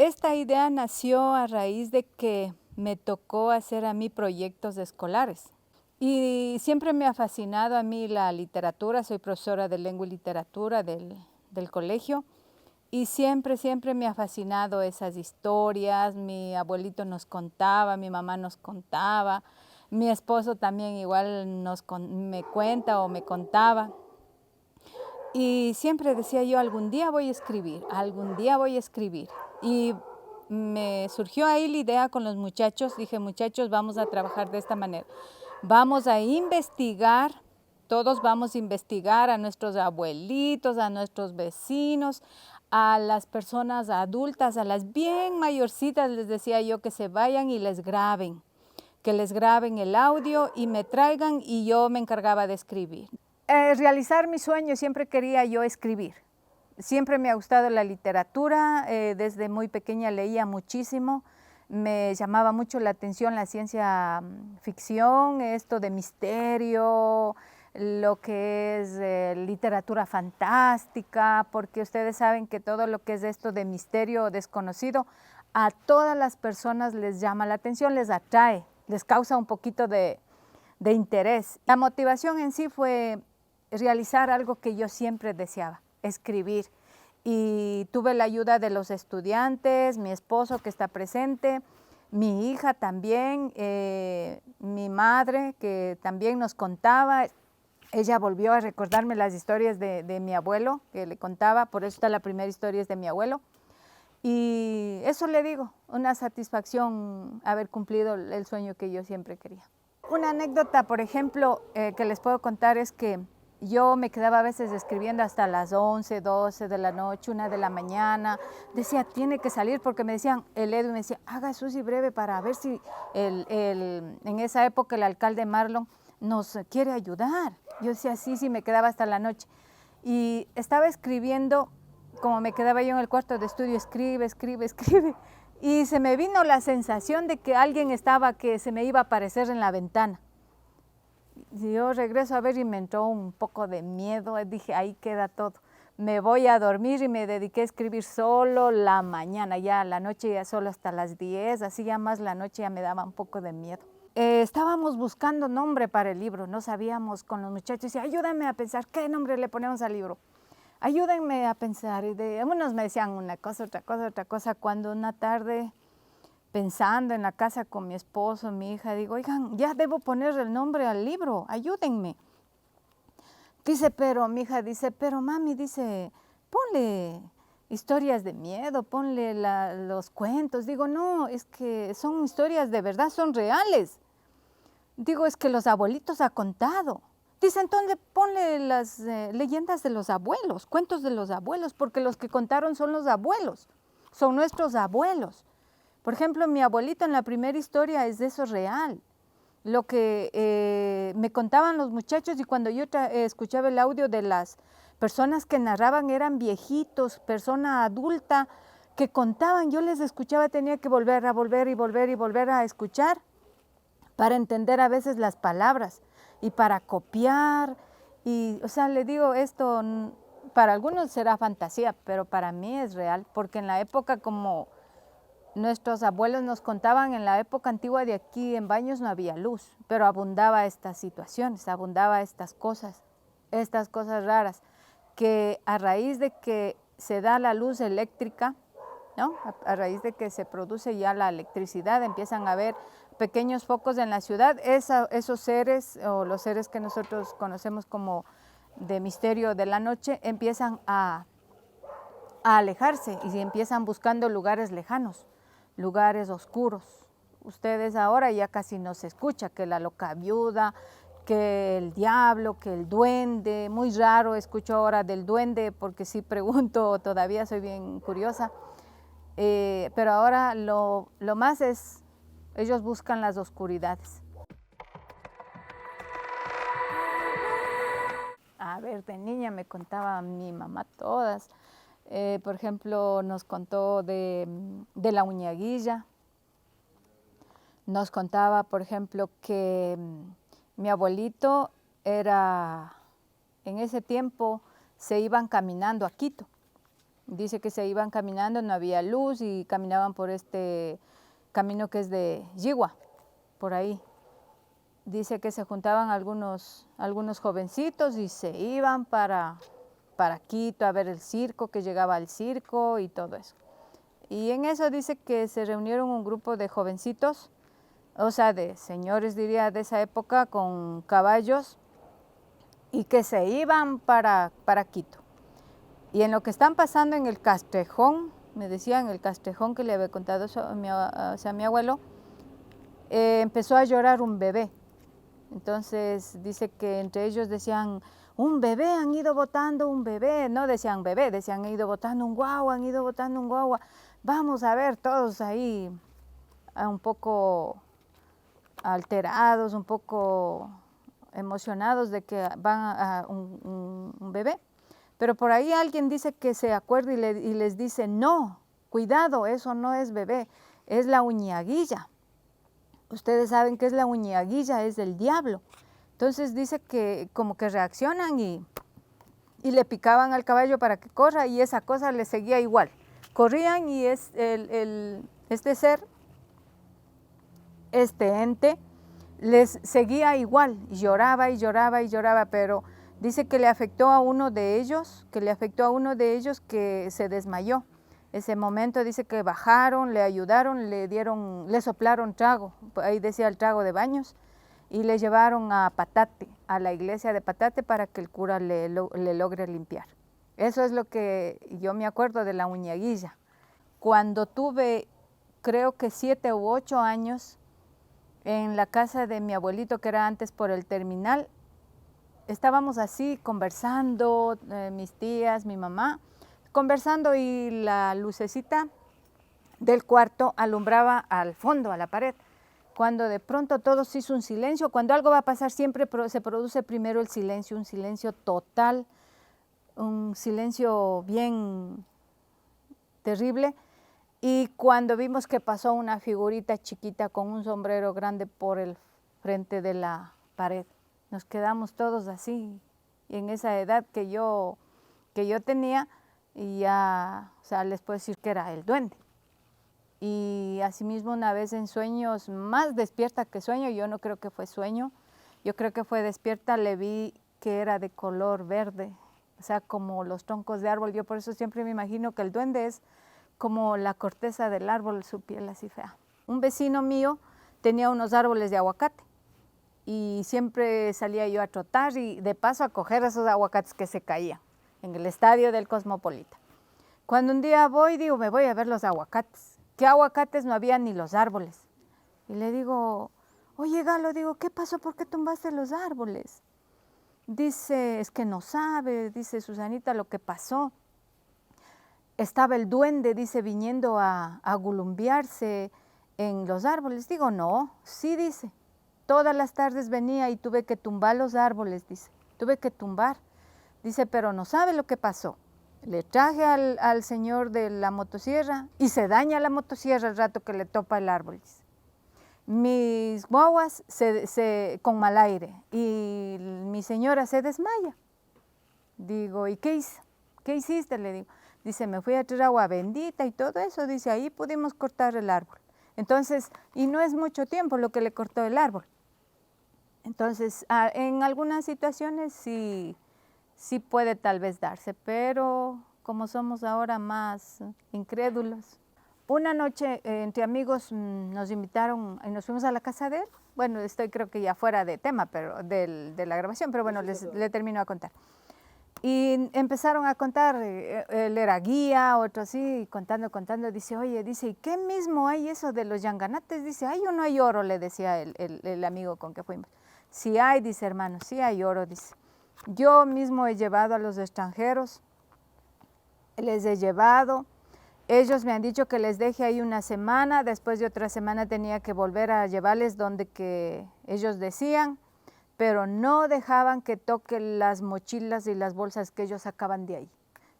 Esta idea nació a raíz de que me tocó hacer a mí proyectos escolares. Y siempre me ha fascinado a mí la literatura, soy profesora de lengua y literatura del colegio. Y siempre me ha fascinado esas historias, mi abuelito nos contaba, mi mamá nos contaba, mi esposo también igual me cuenta o me contaba. Y siempre decía yo, algún día voy a escribir, algún día voy a escribir. Y me surgió ahí la idea con los muchachos, dije, muchachos, vamos a trabajar de esta manera. Vamos a investigar, todos vamos a investigar a nuestros abuelitos, a nuestros vecinos, a las personas adultas, a las bien mayorcitas, les decía yo que se vayan y les graben, que les graben el audio y me traigan y yo me encargaba de escribir. Realizar mi sueño, siempre quería yo escribir. Siempre me ha gustado la literatura, desde muy pequeña leía muchísimo, me llamaba mucho la atención la ciencia ficción, esto de misterio, lo que es literatura fantástica, porque ustedes saben que todo lo que es esto de misterio o desconocido, a todas las personas les llama la atención, les atrae, les causa un poquito de interés. La motivación en sí fue realizar algo que yo siempre deseaba, escribir. Y tuve la ayuda de los estudiantes, mi esposo que está presente, mi hija también, mi madre que también nos contaba. Ella volvió a recordarme las historias de mi abuelo que le contaba, por eso está la primera historia es de mi abuelo. Y eso le digo, una satisfacción haber cumplido el sueño que yo siempre quería. Una anécdota, por ejemplo, que les puedo contar es que yo me quedaba a veces escribiendo hasta las 11, 12 de la noche, 1 de la mañana. Decía, tiene que salir porque me decían, el Edwin me decía, haga Susi breve para ver si en esa época el alcalde Marlon nos quiere ayudar. Yo decía, sí, me quedaba hasta la noche. Y estaba escribiendo, como me quedaba yo en el cuarto de estudio, escribe. Y se me vino la sensación de que alguien estaba, que se me iba a aparecer en la ventana. Yo regreso a ver y me entró un poco de miedo, dije, ahí queda todo. Me voy a dormir y me dediqué a escribir solo la mañana, ya la noche ya solo hasta las 10, así ya más la noche ya me daba un poco de miedo. Estábamos buscando nombre para el libro, no sabíamos con los muchachos, y ayúdame a pensar qué nombre le ponemos al libro. Ayúdenme a pensar, y unos me decían una cosa, otra cosa, cuando una tarde pensando en la casa con mi esposo, mi hija, digo, oigan, ya debo poner el nombre al libro, ayúdenme. Dice, pero mi hija dice, pero mami, dice, ponle historias de miedo, ponle los cuentos. Digo, no, es que son historias de verdad, son reales. Digo, es que los abuelitos ha contado. Dice, entonces ponle las leyendas de los abuelos, cuentos de los abuelos, porque los que contaron son los abuelos, son nuestros abuelos. Por ejemplo, mi abuelito en la primera historia es de eso real. Lo que me contaban los muchachos y cuando yo escuchaba el audio de las personas que narraban eran viejitos, persona adulta que contaban, yo les escuchaba, tenía que volver a escuchar para entender a veces las palabras y para copiar. Y, o sea, le digo, esto para algunos será fantasía, pero para mí es real, porque en la época como nuestros abuelos nos contaban, en la época antigua de aquí en Baños no había luz, pero abundaba estas situaciones, abundaba estas cosas raras, que a raíz de que se da la luz eléctrica, ¿no? A raíz de que se produce ya la electricidad, empiezan a haber pequeños focos en la ciudad, esos seres o los seres que nosotros conocemos como de misterio de la noche, empiezan a alejarse y empiezan buscando lugares lejanos, lugares oscuros. Ustedes ahora ya casi no se escucha que la loca viuda, que el diablo, que el duende, muy raro escucho ahora del duende porque sí pregunto, todavía soy bien curiosa, pero ahora lo más es, ellos buscan las oscuridades. A ver, de niña me contaba mi mamá todas. Por ejemplo, nos contó de la uñaguilla. Nos contaba, por ejemplo, que mi abuelito era, en ese tiempo se iban caminando a Quito Dice que se iban caminando, no había luz y caminaban por este camino que es de Yigua, por ahí. Dice que se juntaban algunos jovencitos y se iban para Quito a ver el circo, que llegaba al circo y todo eso. Y en eso dice que se reunieron un grupo de jovencitos, o sea, de señores, diría, de esa época, con caballos, y que se iban para Quito. Y en lo que están pasando en el Castrejón, me decían, el Castrejón que le había contado a mi abuelo, empezó a llorar un bebé. Entonces dice que entre ellos decían, un bebé, han ido botando un bebé, no decían bebé, decían, han ido botando un guagua, han ido botando un guagua. Vamos a ver, todos ahí un poco alterados, un poco emocionados de que van a un bebé. Pero por ahí alguien dice que se acuerda y les dice, no, cuidado, eso no es bebé, es la uñaguilla. Ustedes saben que es la uñaguilla, es del diablo. Entonces dice que como que reaccionan y le picaban al caballo para que corra y esa cosa les seguía igual. Corrían y este ser, este ente, les seguía igual, y lloraba y lloraba y lloraba, pero dice que le afectó a uno de ellos, que se desmayó. Ese momento dice que bajaron, le ayudaron, le soplaron trago, ahí decía el trago de baños, y le llevaron a Patate, a la iglesia de Patate, para que el cura le logre limpiar. Eso es lo que yo me acuerdo de la uñaguilla. Cuando tuve, creo que 7 u 8 años, en la casa de mi abuelito, que era antes por el terminal, estábamos así conversando, mis tías, mi mamá, conversando y la lucecita del cuarto alumbraba al fondo, a la pared. Cuando de pronto todo se hizo un silencio, cuando algo va a pasar siempre se produce primero el silencio, un silencio total, un silencio bien terrible. Y cuando vimos que pasó una figurita chiquita con un sombrero grande por el frente de la pared, nos quedamos todos así. Y en esa edad que yo tenía, y ya, o sea, les puedo decir que era el duende. Y asimismo una vez en sueños, más despierta que sueño, yo no creo que fue sueño, yo creo que fue despierta, le vi que era de color verde, o sea, como los troncos de árbol. Yo por eso siempre me imagino que el duende es como la corteza del árbol, su piel así fea. Un vecino mío tenía unos árboles de aguacate y siempre salía yo a trotar y de paso a coger esos aguacates que se caían en el estadio del Cosmopolita. Cuando un día voy, digo, me voy a ver los aguacates. ¿Qué aguacates? No había ni los árboles. Y le digo, oye Galo, digo, ¿qué pasó? ¿Por qué tumbaste los árboles? Dice, es que no sabe, dice Susanita, lo que pasó. Estaba el duende, dice, viniendo a gulumbiarse en los árboles. Digo, no, sí, dice. Todas las tardes venía y tuve que tumbar los árboles, dice. Tuve que tumbar. Dice, pero no sabe lo que pasó. Le traje al señor de la motosierra y se daña la motosierra el rato que le topa el árbol. Dice. Mis guaguas con mal aire y mi señora se desmaya. Digo, ¿y qué hice? ¿Qué hiciste? Le digo. Dice, me fui a traer agua bendita y todo eso. Dice, ahí pudimos cortar el árbol. Entonces, y no es mucho tiempo lo que le cortó el árbol. Entonces, en algunas situaciones sí puede tal vez darse, pero como somos ahora más incrédulos. Una noche entre amigos nos invitaron y nos fuimos a la casa de él. Bueno, estoy creo que ya fuera de tema pero de la grabación, pero bueno, le termino a contar. Y empezaron a contar, él era guía, otro así, contando, dice, oye, dice, ¿y qué mismo hay eso de los yanganates? Dice, ¿hay o no hay oro? Le decía el amigo con que fuimos. Sí hay, dice, hermano, sí hay oro, dice. Yo mismo he llevado a los extranjeros, les he llevado, ellos me han dicho que les deje ahí una semana, después de otra semana tenía que volver a llevarles donde que ellos decían, pero no dejaban que toque las mochilas y las bolsas que ellos sacaban de ahí.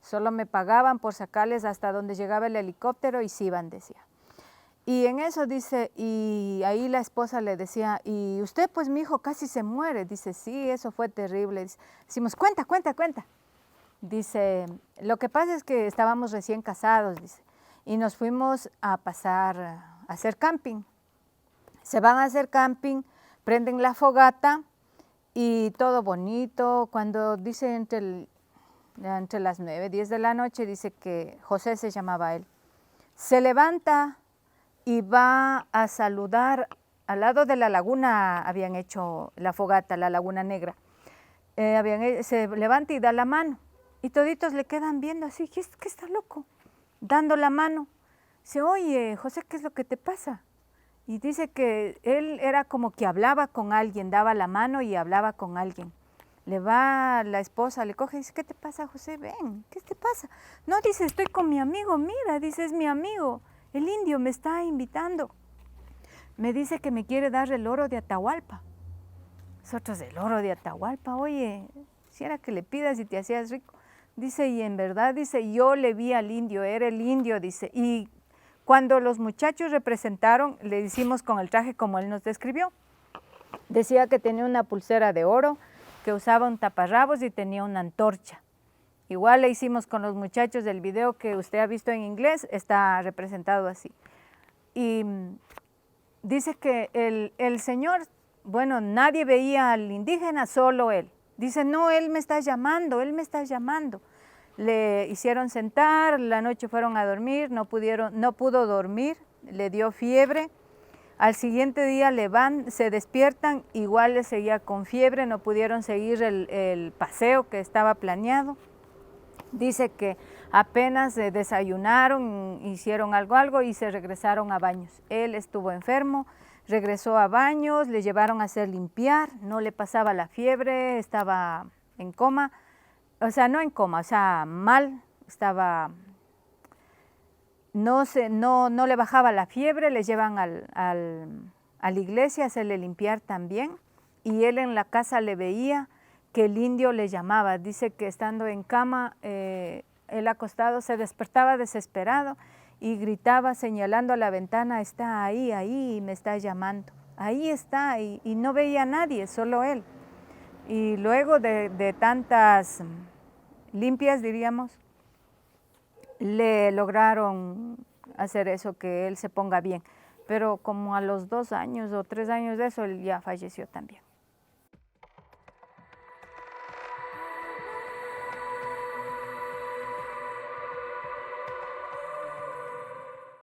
Solo me pagaban por sacarles hasta donde llegaba el helicóptero y se iban, decía. Y en eso dice, y ahí la esposa le decía, y usted pues mi hijo casi se muere. Dice, sí, eso fue terrible. Decimos, cuenta. Dice, lo que pasa es que estábamos recién casados, dice, y nos fuimos a pasar, a hacer camping. Se van a hacer camping, prenden la fogata y todo bonito. Cuando dice entre las 9, 10 de la noche, dice que José se llamaba él. Se levanta y va a saludar al lado de la laguna, habían hecho la fogata, la Laguna Negra. Se levanta y da la mano. Y toditos le quedan viendo así, ¿qué está loco? Dando la mano. Dice, oye, José, ¿qué es lo que te pasa? Y dice que él era como que hablaba con alguien, daba la mano y hablaba con alguien. Le va la esposa, le coge y dice, ¿qué te pasa, José? Ven, ¿qué te pasa? No, dice, estoy con mi amigo, mira, dice, es mi amigo, el indio me está invitando. Me dice que me quiere dar el oro de Atahualpa. Nosotros, el oro de Atahualpa, oye, si era que le pidas y te hacías rico. Dice, y en verdad, dice, yo le vi al indio, era el indio, dice, y cuando los muchachos representaron, le hicimos con el traje como él nos describió. Decía que tenía una pulsera de oro, que usaba un taparrabos y tenía una antorcha. Igual le hicimos con los muchachos del video que usted ha visto en inglés, está representado así. Y dice que el señor, bueno, nadie veía al indígena, solo él. Dice, no, él me está llamando, él me está llamando. Le hicieron sentar, la noche fueron a dormir, no pudo dormir, le dio fiebre. Al siguiente día se despiertan, igual le seguía con fiebre, no pudieron seguir el paseo que estaba planeado. Dice que apenas desayunaron, hicieron algo y se regresaron a Baños. Él estuvo enfermo, regresó a Baños, le llevaron a hacer limpiar, no le pasaba la fiebre, estaba en coma. O sea, no en coma, o sea, mal, estaba, no le bajaba la fiebre, le llevan a la iglesia a hacerle limpiar también, y él en la casa le veía que el indio le llamaba. Dice que estando en cama, él acostado se despertaba desesperado y gritaba señalando a la ventana, está ahí, me está llamando, ahí está, y no veía a nadie, solo él. Y luego de tantas limpias, diríamos, le lograron hacer eso, que él se ponga bien. Pero como a los 2 años o 3 años de eso, él ya falleció también.